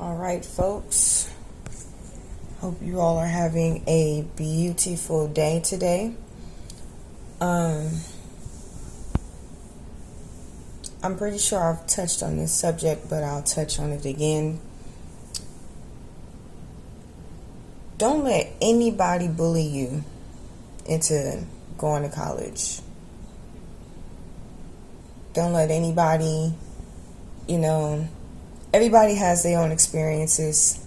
All right, folks. Hope you all are having a beautiful day today. I'm pretty sure I've touched on this subject, but I'll touch on it again. Don't let anybody bully you into going to college. Don't let anybody, everybody has their own experiences.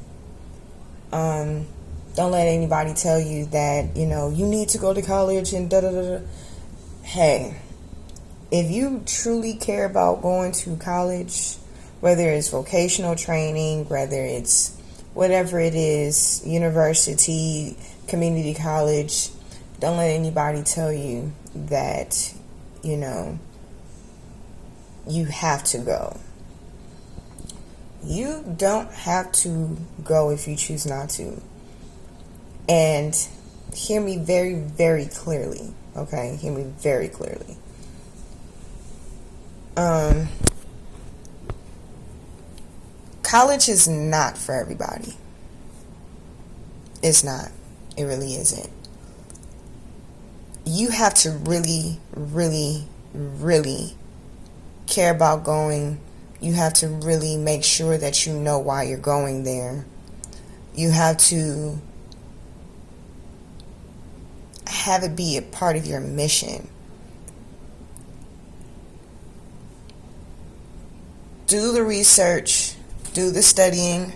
Don't let anybody tell you that, you need to go to college and da-da-da-da. Hey, if you truly care about going to college, whether it's vocational training, whether it's whatever it is, university, community college, don't let anybody tell you that, you have to go. You don't have to go if you choose not to. And hear me very, very clearly. Okay? Hear me very clearly. College is not for everybody. It's not. It really isn't. You have to really, really, really care about going. You have to really make sure that you know why you're going there. You have to have it be a part of your mission. Do the research, do the studying,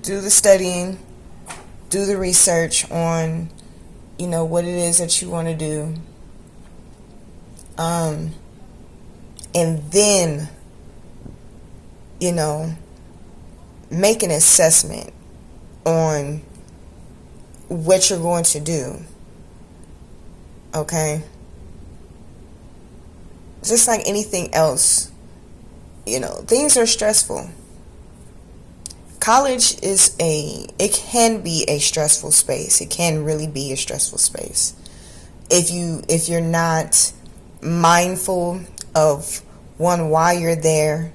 do the research on, what it is that you want to do. And then, make an assessment on what you're going to do. Okay? Just like anything else, things are stressful. College it can be a stressful space. It can really be a stressful space. If you're not mindful of why you're there,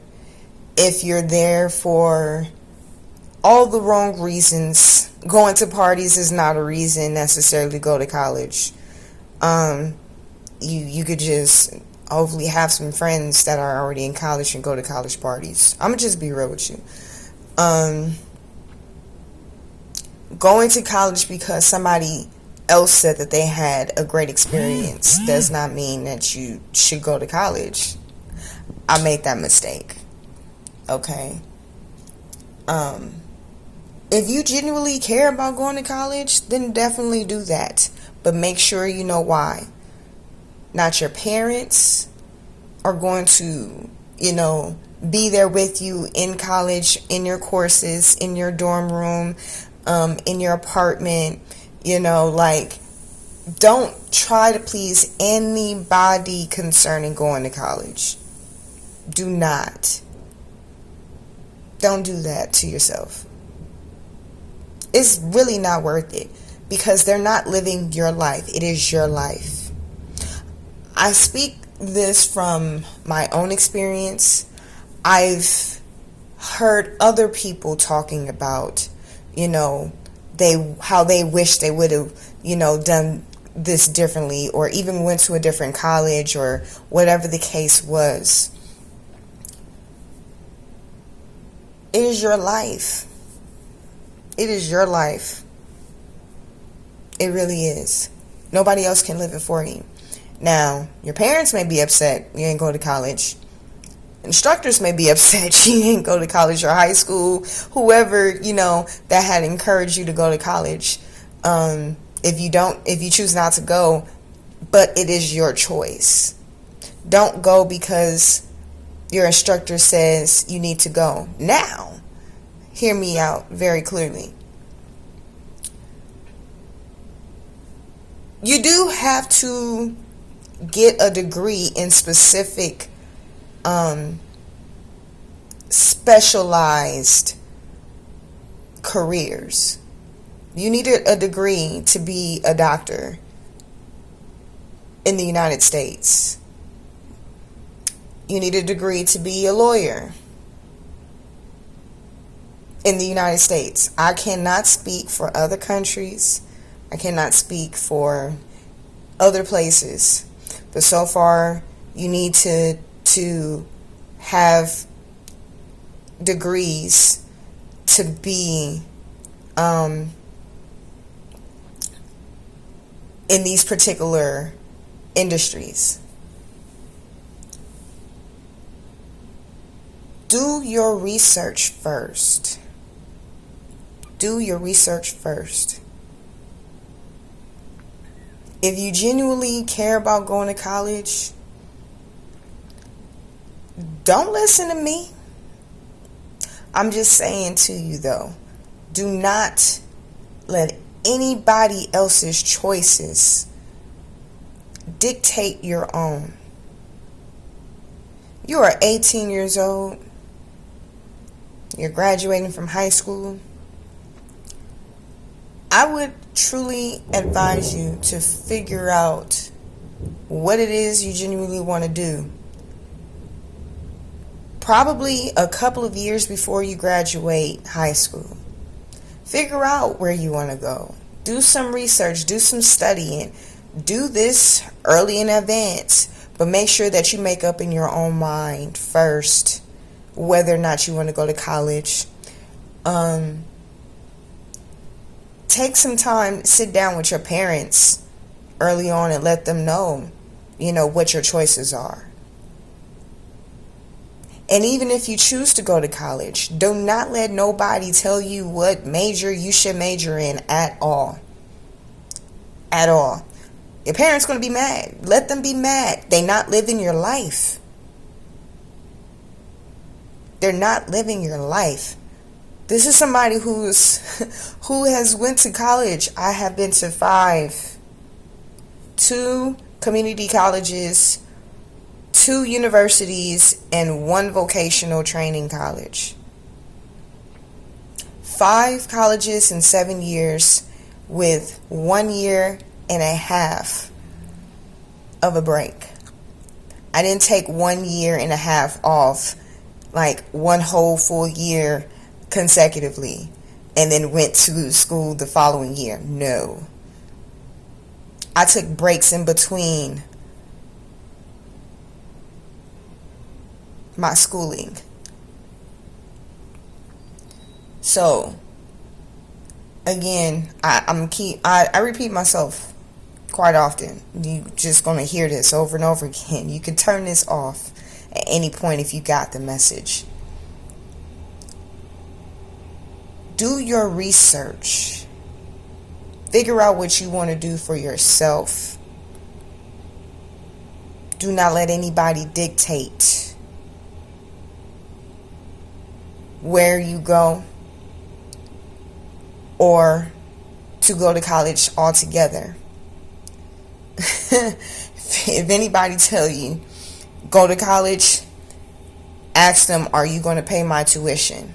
if you're there for all the wrong reasons. Going to parties is not a reason necessarily to go to college. You could just hopefully have some friends that are already in college and go to college parties. I'm gonna just be real with you. Going to college because somebody else said that they had a great experience does not mean that you should go to college. I made that mistake. Okay. If you genuinely care about going to college, then definitely do that. But make sure you know why. Not your parents are going to, be there with you in college, in your courses, in your dorm room, in your apartment. Don't try to please anybody concerning going to college. Do not. Don't do that to yourself. It's really not worth it because they're not living your life. It is your life. I speak this from my own experience. I've heard other people talking about, how they wish they would have, done this differently or even went to a different college or whatever the case was. It is your life. It is your life. It really is. Nobody else can live it for you. Now, your parents may be upset you ain't go to college. Instructors may be upset you ain't go to college or high school. Whoever, that had encouraged you to go to college. If you choose not to go, but it is your choice. Don't go because your instructor says you need to go. Now, hear me out very clearly. You do have to get a degree in specific, specialized careers. You need a degree to be a doctor in the United States. You need a degree to be a lawyer. in the United States. I cannot speak for other countries. I cannot speak for other places. But so far, you need to have degrees to be in these particular industries. Do your research first. Do your research first. If you genuinely care about going to college, don't listen to me. I'm just saying to you though, do not let anybody else's choices dictate your own. You are 18 years old. You're graduating from high school. I would truly advise you to figure out what it is you genuinely want to do. Probably a couple of years before you graduate high school. Figure out where you want to go. Do some research, do some studying. Do this early in advance, but make sure that you make up in your own mind first whether or not you want to go to college. Take some time, sit down with your parents early on and let them know, what your choices are. And even if you choose to go to college, do not let nobody tell you what major you should major in at all. At all. Your parents going to be mad. Let them be mad. They're not living your life. They're not living your life. This is somebody who has went to college. I have been to 5. 2 community colleges, 2 universities, and 1 vocational training college. 5 colleges in 7 years with 1 year and a half of a break. I didn't take 1 year and a half off, like 1 whole full year consecutively, and then went to school the following year. No. I took breaks in between my schooling. So, again, I repeat myself quite often. You just gonna hear this over and over again. You can turn this off at any point if you got the message. Do your research. Figure out what you want to do for yourself. Do not let anybody dictate where you go or to go to college altogether. If anybody tell you go to college, ask them, are you going to pay my tuition?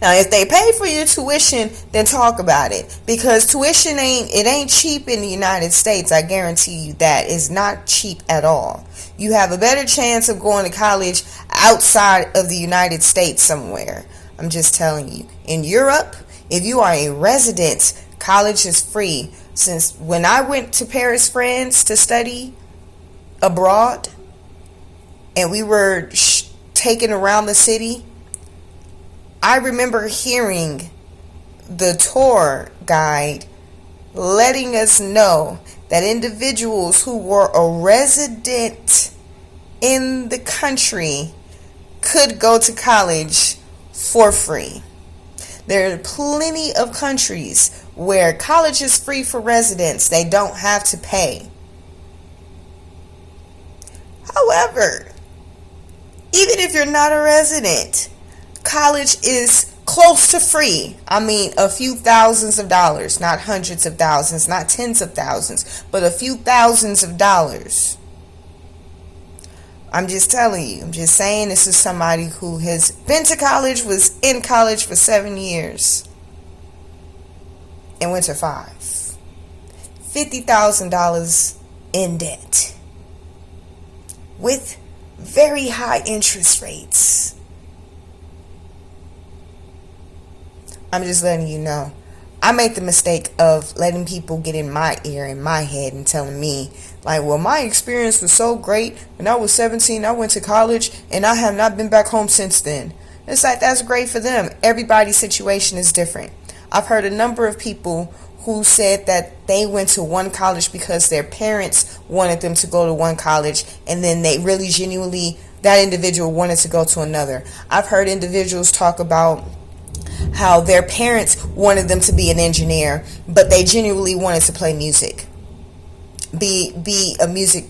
Now, if they pay for your tuition, then talk about it. Because tuition ain't cheap in the United States. I guarantee you that. It's not cheap at all. You have a better chance of going to college outside of the United States somewhere. I'm just telling you. In Europe, if you are a resident, college is free. Since when I went to Paris, France to study abroad, and we were taken around the city, I remember hearing the tour guide letting us know that individuals who were a resident in the country could go to college for free. There are plenty of countries where college is free for residents. They don't have to pay. However, even if you're not a resident, college is close to free. I mean, a few thousands of dollars, not hundreds of thousands, not tens of thousands, but a few thousands of dollars. I'm just telling you. I'm just saying this is somebody who has been to college, was in college for 7 years, and went to 5. $50,000 in debt. With very high interest rates. I'm just letting you know. I made the mistake of letting people get in my ear, in my head, and telling me, like, well, my experience was so great. When I was 17, I went to college, and I have not been back home since then. It's like, that's great for them. Everybody's situation is different. I've heard a number of people who said that they went to one college because their parents wanted them to go to one college, and then they really genuinely, that individual wanted to go to another. I've heard individuals talk about how their parents wanted them to be an engineer, but they genuinely wanted to play music,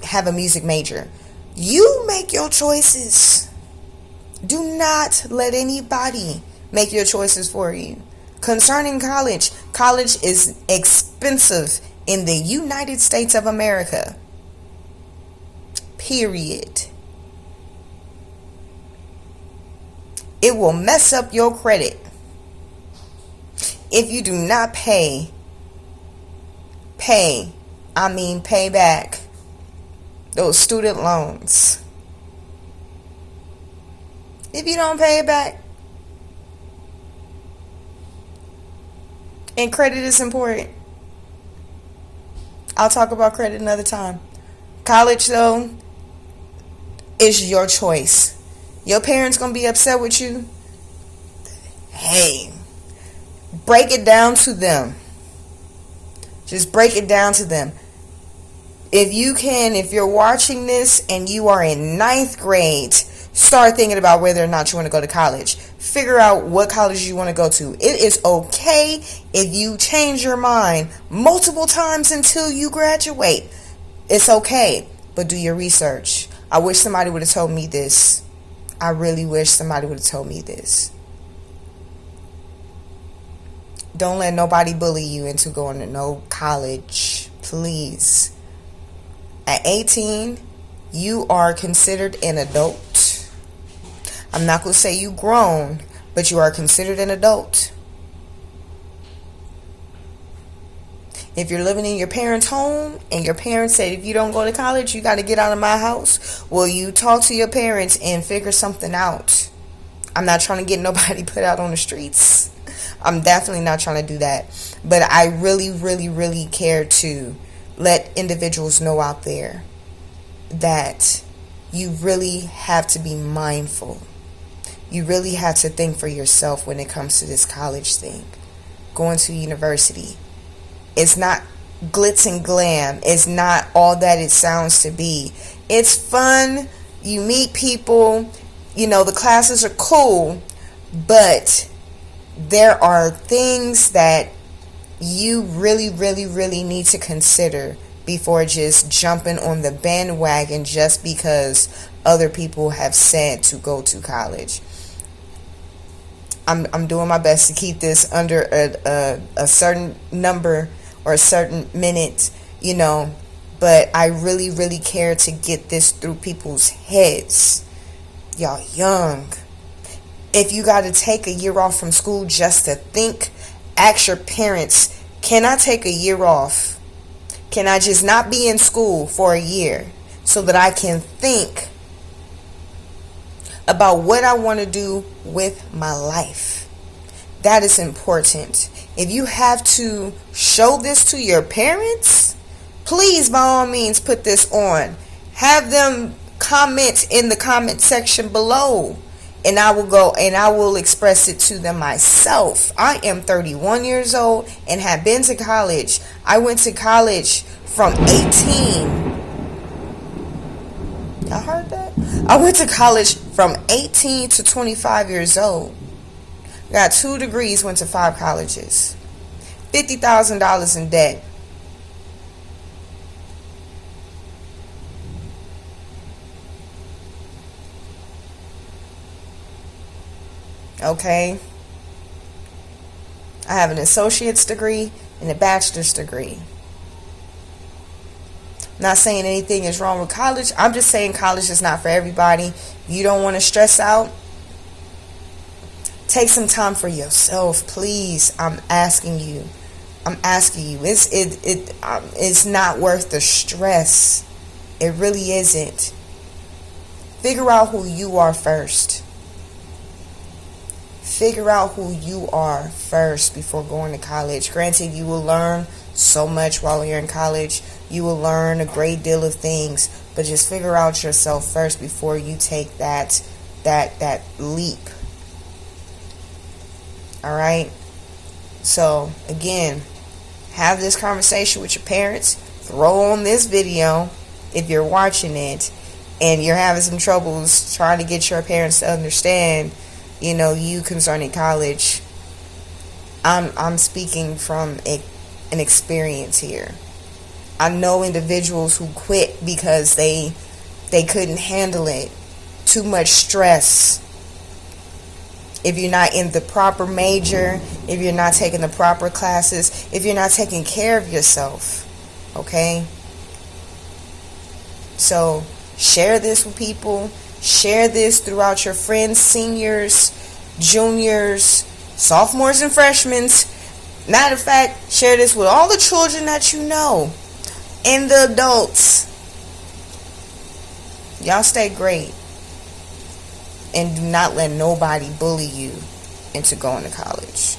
have a music major. You make your choices. Do not let anybody make your choices for you. Concerning college is expensive in the United States of America. Period. It will mess up your credit if you do not pay back those student loans. If you don't pay it back, and credit is important. I'll talk about credit another time. College, though, is your choice. Your parents gonna be upset with you. Hey, break it down to them. Just break it down to them. If you're watching this and you are in 9th grade, start thinking about whether or not you want to go to college. Figure out what college you want to go to. It is okay if you change your mind multiple times until you graduate. It's okay, but do your research. I wish somebody would have told me this. I really wish somebody would have told me this. Don't let nobody bully you into going to no college, please. At 18, you are considered an adult. I'm not going to say you grown, but you are considered an adult. If you're living in your parents' home and your parents said if you don't go to college, you got to get out of my house, well, you talk to your parents and figure something out. I'm not trying to get nobody put out on the streets. I'm definitely not trying to do that. But I really, really, really care to let individuals know out there that you really have to be mindful. You really have to think for yourself when it comes to this college thing. Going to university. It's not glitz and glam. It's not all that it sounds to be. It's fun. You meet people. You know, the classes are cool. But there are things that you really, really, really need to consider before just jumping on the bandwagon just because other people have said to go to college. I'm doing my best to keep this under a certain number or a certain minute, you know, but I really, really care to get this through people's heads. Y'all young. If you got to take a year off from school just to think, ask your parents, can I take a year off? Can I just not be in school for a year so that I can think about what I want to do with my life? That is important. If you have to show this to your parents, please, by all means, put this on. Have them comment in the comment section below. And I will go and I will express it to them myself. I am 31 years old and have been to college. I went to college from 18. Y'all heard that? I went to college from 18 to 25 years old. Got 2 degrees, went to 5 colleges. $50,000 in debt. Okay. I have an associate's degree and a bachelor's degree. Not saying anything is wrong with college. I'm just saying college is not for everybody. If you don't want to stress out, take some time for yourself, please. I'm asking you. It's not worth the stress. It really isn't. Figure out who you are first. Figure out who you are first before going to college. Granted, you will learn so much while you're in college. You will learn a great deal of things, but just figure out yourself first before you take that leap. All right? So, again, have this conversation with your parents. Throw on this video if you're watching it and you're having some troubles trying to get your parents to understand, you concerning college. I'm speaking from an experience here. I know individuals who quit because they couldn't handle it. Too much stress. If you're not in the proper major, if you're not taking the proper classes, if you're not taking care of yourself, okay? So share this with people. Share this throughout your friends, seniors, juniors, sophomores, and freshmen. Matter of fact, share this with all the children that you know and the adults. Y'all stay great. And do not let nobody bully you into going to college.